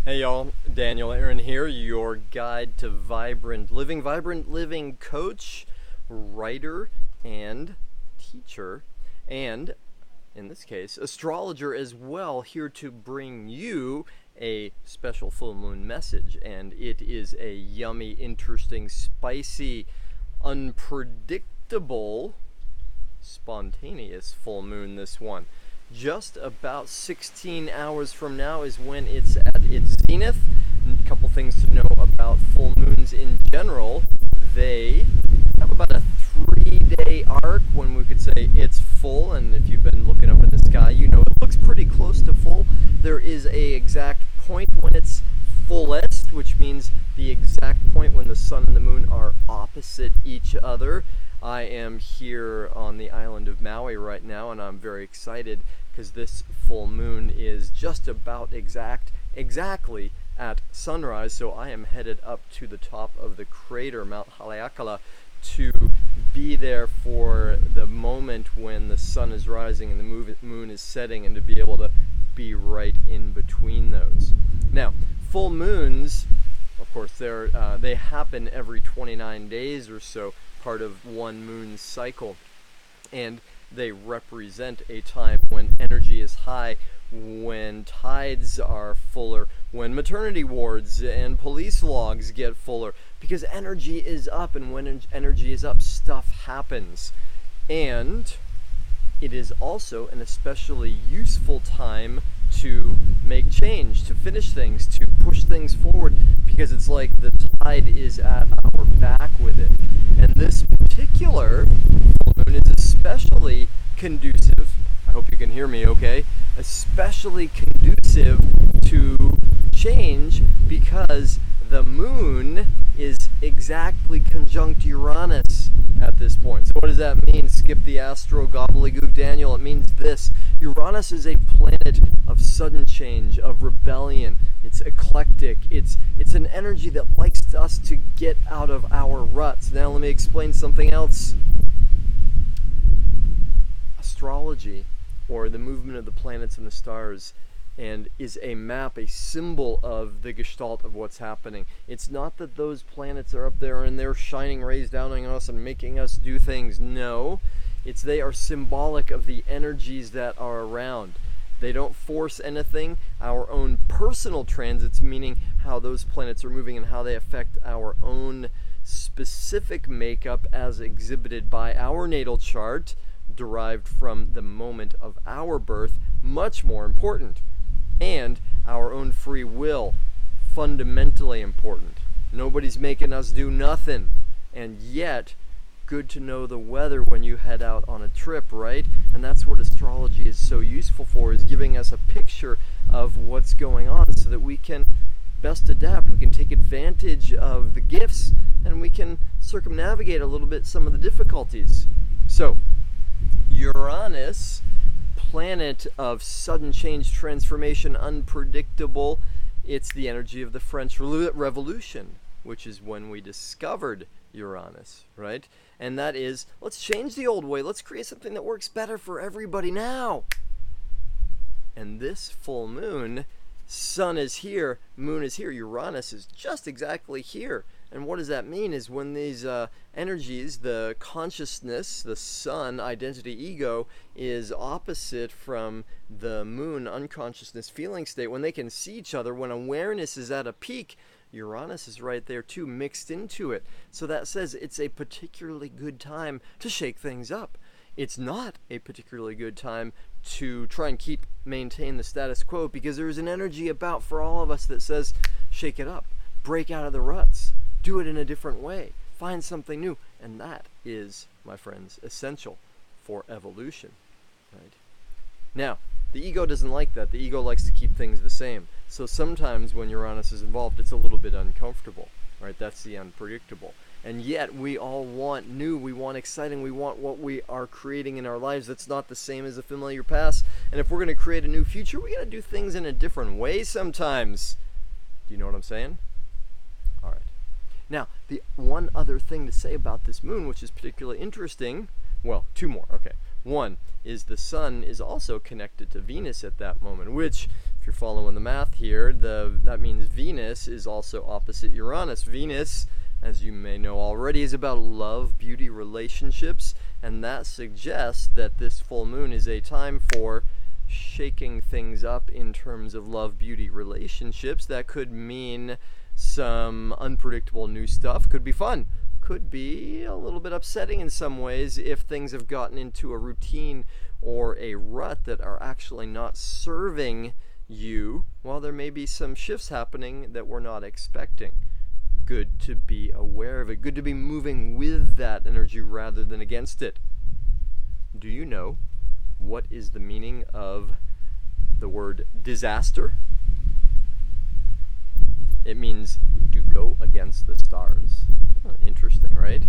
Hey y'all, Daniel Aaron here, your guide to vibrant living coach, writer, and teacher, and in this case, astrologer as well, here to bring you a special full moon message. And it is a yummy, interesting, spicy, unpredictable, spontaneous full moon, this one. Just about 16 hours from now is when it's at its zenith. A couple things to know about full moons in general. They have about a 3-day arc when we could say it's full, and if you've been looking up at the sky, you know it looks pretty close to full. There is a exact point when it's fullest, which means the exact point when the sun and the moon are opposite each other. I am here on the island of Maui right now, and I'm very excited because this full moon is just about exactly at sunrise. So I am headed up to the top of the crater, Mount Haleakala, to be there for the moment when the sun is rising and the moon is setting, and to be able to be right in between those. Now, full moons, of course, they happen every 29 days or so, part of one moon cycle, and they represent a time when energy is high, when tides are fuller, when maternity wards and police logs get fuller, because energy is up, and when energy is up, stuff happens. And it is also an especially useful time to make change, to finish things, to push things forward, because it's like the tide is at our back with it. And this particular full moon is especially conducive, I hope you can hear me okay, especially conducive to change, because the moon is exactly conjunct Uranus at this point. So what does that mean? Skip the astro gobbledygook, Daniel. It means this: Uranus is a planet of sudden change, of rebellion. It's eclectic. It's an energy that likes us to get out of our ruts. Now let me explain something else. Astrology, or the movement of the planets and the stars, and is a map, a symbol of the gestalt of what's happening. It's not that those planets are up there and they're shining rays down on us and making us do things. No, they are symbolic of the energies that are around. They don't force anything. Our own personal transits, meaning how those planets are moving and how they affect our own specific makeup as exhibited by our natal chart, derived from the moment of our birth, much more important. And our own free will, fundamentally important. Nobody's making us do nothing. And yet, good to know the weather when you head out on a trip, right? And that's what astrology is so useful for, is giving us a picture of what's going on so that we can best adapt. We can take advantage of the gifts, and we can circumnavigate a little bit some of the difficulties. So, Uranus, planet of sudden change, transformation, unpredictable. It's the energy of the French Revolution, which is when we discovered Uranus, right? And that is, let's change the old way. Let's create something that works better for everybody now. And this full moon, sun is here, moon is here, Uranus is just exactly here. And what does that mean is when these energies, the consciousness, the sun, identity, ego, is opposite from the moon, unconsciousness, feeling state, when they can see each other, when awareness is at a peak, Uranus is right there too, mixed into it. So that says it's a particularly good time to shake things up. It's not a particularly good time to try and maintain the status quo, because there's an energy about for all of us that says, shake it up, break out of the ruts, do it in a different way, find something new. And that is, my friends, essential for evolution, right? Now, the ego doesn't like that. The ego likes to keep things the same. So sometimes when Uranus is involved, it's a little bit uncomfortable, right? That's the unpredictable. And yet we all want new, we want exciting, we want what we are creating in our lives that's not the same as the familiar past. And if we're going to create a new future, we got to do things in a different way sometimes. Do you know what I'm saying? All right. Now, the one other thing to say about this moon, which is particularly interesting, well, two more, okay. One is the sun is also connected to Venus at that moment, which If you're following the math here, that means Venus is also opposite Uranus. Venus, as you may know already, is about love, beauty, relationships, and that suggests that this full moon is a time for shaking things up in terms of love, beauty, relationships. That could mean some unpredictable new stuff. Could be fun. Could be a little bit upsetting in some ways if things have gotten into a routine or a rut that are actually not serving you. While there may be some shifts happening that we're not expecting. Good to be aware of it. Good to be moving with that energy rather than against it. Do you know what is the meaning of the word disaster? It means to go against the stars. Interesting, right?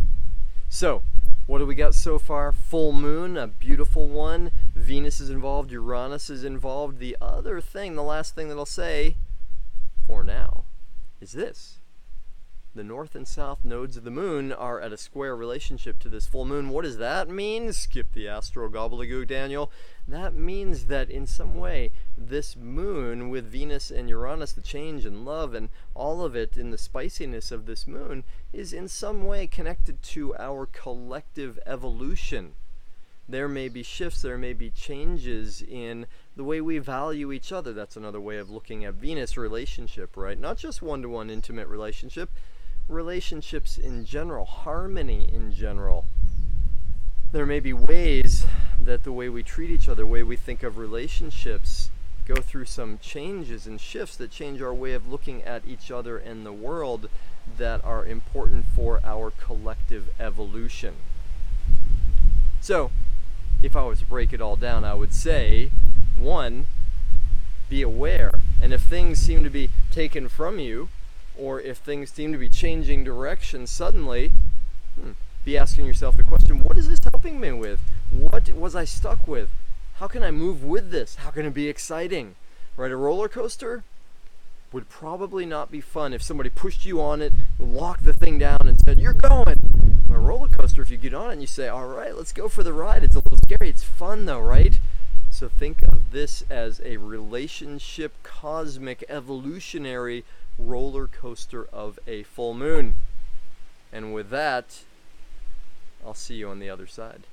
So, what do we got so far? Full moon, a beautiful one. Venus is involved, Uranus is involved. The other thing, the last thing that I'll say for now, is this. The north and south nodes of the moon are at a square relationship to this full moon. What does that mean? Skip the astro gobbledygook, Daniel. That means that in some way, this moon with Venus and Uranus, the change and love and all of it in the spiciness of this moon, is in some way connected to our collective evolution. There may be shifts, there may be changes in the way we value each other. That's another way of looking at Venus relationship, right? Not just one-to-one intimate relationship, relationships in general, harmony in general. There may be ways that the way we treat each other, the way we think of relationships, go through some changes and shifts that change our way of looking at each other and the world that are important for our collective evolution. So, if I was to break it all down, I would say, 1, be aware. And if things seem to be taken from you, or if things seem to be changing direction suddenly, be asking yourself the question, what is this helping me with? What was I stuck with? How can I move with this? How can it be exciting? Right, a roller coaster would probably not be fun if somebody pushed you on it, locked the thing down and said, you're going. A roller coaster, if you get on it and you say, all right, let's go for the ride. It's a little scary. It's fun though, right? So think of this as a relationship, cosmic, evolutionary roller coaster of a full moon. And with that, I'll see you on the other side.